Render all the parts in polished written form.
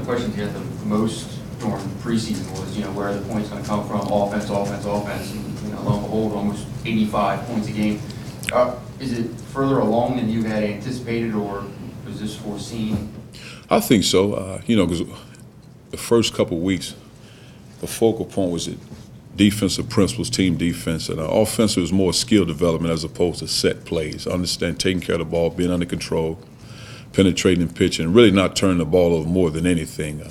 questions you had the most during preseason was, where are the points going to come from? Offense, and lo and behold, almost 85 points a game. Is it further along than you had anticipated, or was this foreseen? I think so. Because the first couple of weeks, the focal point was that defensive principles, team defense, and offensive was more skill development as opposed to set plays. Understand taking care of the ball, being under control, penetrating and pitching, and really not turning the ball over more than anything.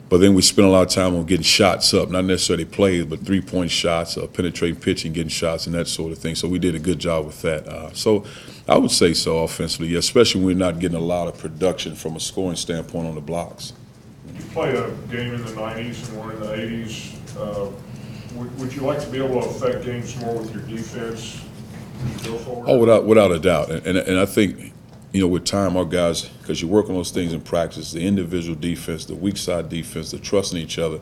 But then we spent a lot of time on getting shots up, not necessarily plays, but three-point shots, penetrating, pitching, getting shots, and that sort of thing. So we did a good job with that. So I would say so offensively, especially when we're not getting a lot of production from a scoring standpoint on the blocks. You played a game in the 90s and we're in the 80s. Would you like to be able to affect games more with your defense as you go forward? Oh, without a doubt. And I think, with time, our guys, because you work on those things in practice, the individual defense, the weak side defense, the trusting each other.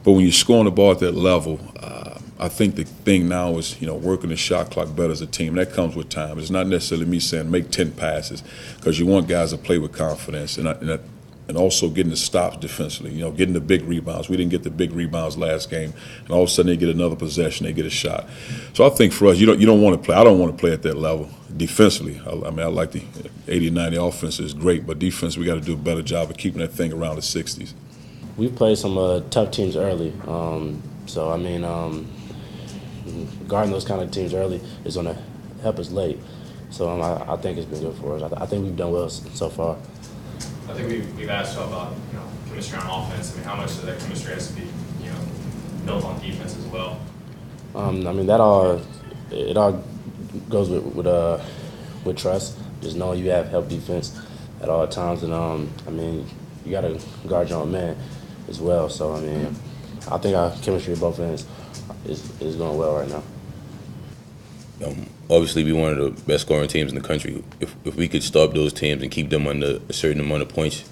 But when you're scoring the ball at that level, I think the thing now is, working the shot clock better as a team. That comes with time. It's not necessarily me saying make 10 passes, because you want guys to play with confidence and also getting the stops defensively, getting the big rebounds. We didn't get the big rebounds last game, and all of a sudden they get another possession, they get a shot. So I think for us, you don't want to play. I don't want to play at that level defensively. I like the 80-90 offense is great, but defense, we got to do a better job of keeping that thing around the 60s. We've played some tough teams early, guarding those kind of teams early is going to help us late. So I think it's been good for us. I think we've done well so far. I think we've asked you about chemistry on offense. How much of that chemistry has to be built on defense as well? It all goes with trust. Just knowing you have help defense at all times, and you got to guard your own man as well. So I think our chemistry at both ends is going well right now. Obviously, we're one of the best scoring teams in the country. If we could stop those teams and keep them under a certain amount of points,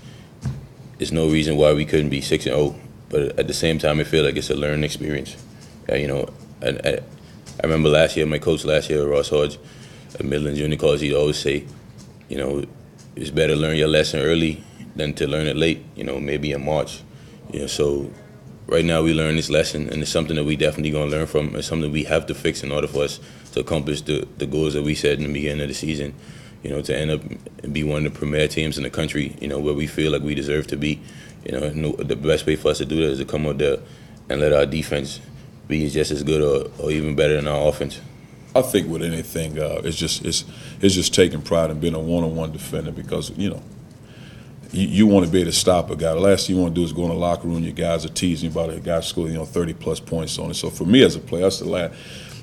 there's no reason why we couldn't be 6-0. But at the same time, I feel like it's a learning experience. I remember my coach last year, Ross Hodge, at Midland Junior College, he'd always say, it's better to learn your lesson early than to learn it late, maybe in March. So right now we learn this lesson, and it's something that we definitely going to learn from. It's something we have to fix in order for us to accomplish the goals that we set in the beginning of the season, to end up and be one of the premier teams in the country, where we feel like we deserve to be. The best way for us to do that is to come out there and let our defense be just as good or even better than our offense. I think with anything, it's just taking pride in being a one-on-one defender, because, you want to be able to stop a guy. The last thing you want to do is go in the locker room, your guys are teasing you about a guy scoring 30-plus points on it. So for me as a player, that's the last.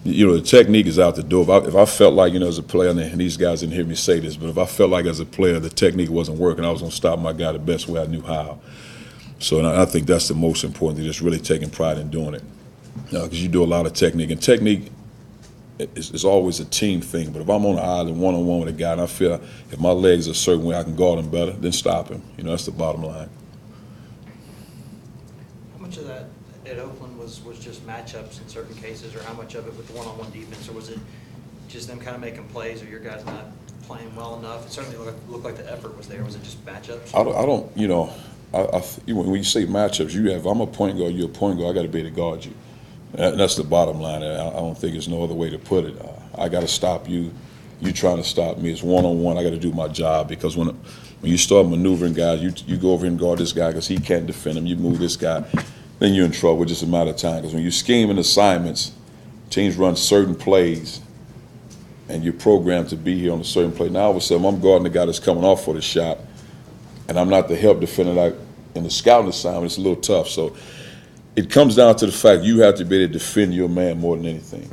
The technique is out the door. If I felt like, as a player, and these guys didn't hear me say this, but if I felt like as a player the technique wasn't working, I was going to stop my guy the best way I knew how. So and I think that's the most important thing, just really taking pride in doing it. Because you do a lot of technique. And technique is always a team thing. But if I'm on an island one-on-one with a guy and I feel if my legs are a certain way I can guard him better, then stop him. That's the bottom line. How much of that at Oakland was just matchups in certain cases, or how much of it with one-on-one defense, or was it just them kind of making plays, or your guys not playing well enough? It certainly looked like the effort was there. Was it just matchups? When you say matchups, I'm a point guard, you're a point guard, I got to be able to guard you. That's the bottom line. I don't think there's no other way to put it. I got to stop you. You trying to stop me. It's one-on-one. I got to do my job, because when you start maneuvering guys, you go over and guard this guy because he can't defend him. You move this guy, then you're in trouble. It's just a matter of time. Because when you scheme in assignments, teams run certain plays, and you're programmed to be here on a certain play. Now all of a sudden I'm guarding the guy that's coming off for the shot, and I'm not the help defender like in the scouting assignment. It's a little tough. So it comes down to the fact you have to be able to defend your man more than anything.